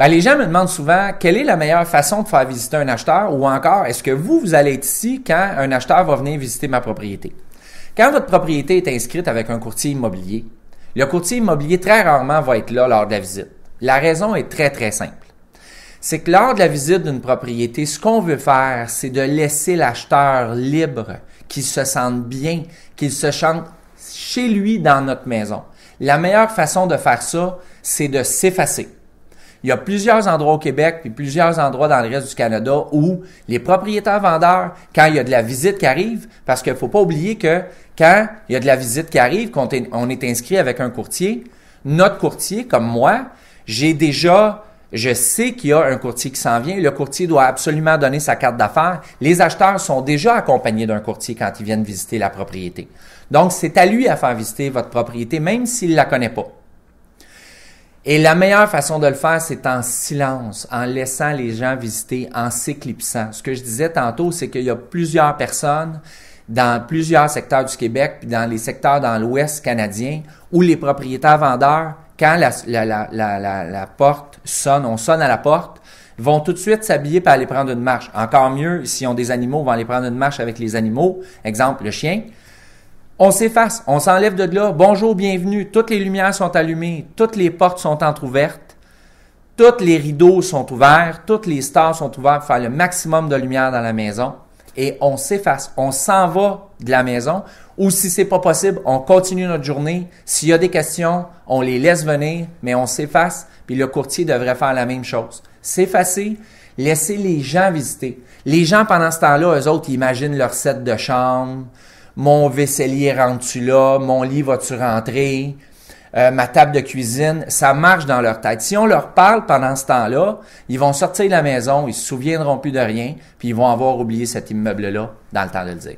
Ben, les gens me demandent souvent quelle est la meilleure façon de faire visiter un acheteur ou encore est-ce que vous allez être ici quand un acheteur va venir visiter ma propriété. Quand votre propriété est inscrite avec un courtier immobilier, le courtier immobilier très rarement va être là lors de la visite. La raison est très très simple. C'est que lors de la visite d'une propriété, ce qu'on veut faire, c'est de laisser l'acheteur libre, qu'il se sente bien, qu'il se sente chez lui dans notre maison. La meilleure façon de faire ça, c'est de s'effacer. Il y a plusieurs endroits au Québec puis plusieurs endroits dans le reste du Canada où les propriétaires vendeurs, quand il y a de la visite qui arrive, parce qu'il ne faut pas oublier que quand il y a de la visite qui arrive, qu'on on est inscrit avec un courtier, notre courtier, comme moi, je sais qu'il y a un courtier qui s'en vient. Le courtier doit absolument donner sa carte d'affaires. Les acheteurs sont déjà accompagnés d'un courtier quand ils viennent visiter la propriété. Donc, c'est à lui à faire visiter votre propriété, même s'il ne la connaît pas. Et la meilleure façon de le faire, c'est en silence, en laissant les gens visiter, en s'éclipsant. Ce que je disais tantôt, c'est qu'il y a plusieurs personnes dans plusieurs secteurs du Québec, puis dans les secteurs dans l'Ouest canadien, où les propriétaires vendeurs, quand la porte sonne, on sonne à la porte, vont tout de suite s'habiller pour aller prendre une marche. Encore mieux, s'ils ont des animaux, vont aller prendre une marche avec les animaux. Exemple, le chien. On s'efface, on s'enlève de là. Bonjour, bienvenue. Toutes les lumières sont allumées, toutes les portes sont entrouvertes, tous les rideaux sont ouverts, toutes les stores sont ouverts pour faire le maximum de lumière dans la maison. Et on s'efface, on s'en va de la maison. Ou si c'est pas possible, on continue notre journée. S'il y a des questions, on les laisse venir, mais on s'efface. Puis le courtier devrait faire la même chose. S'effacer, laisser les gens visiter. Les gens, pendant ce temps-là, eux autres, ils imaginent leur set de chambre. Mon vaisselier rentre-tu là? Mon lit va-tu rentrer? Ma table de cuisine, ça marche dans leur tête. Si on leur parle pendant ce temps-là, ils vont sortir de la maison, ils se souviendront plus de rien, puis ils vont avoir oublié cet immeuble-là dans le temps de le dire.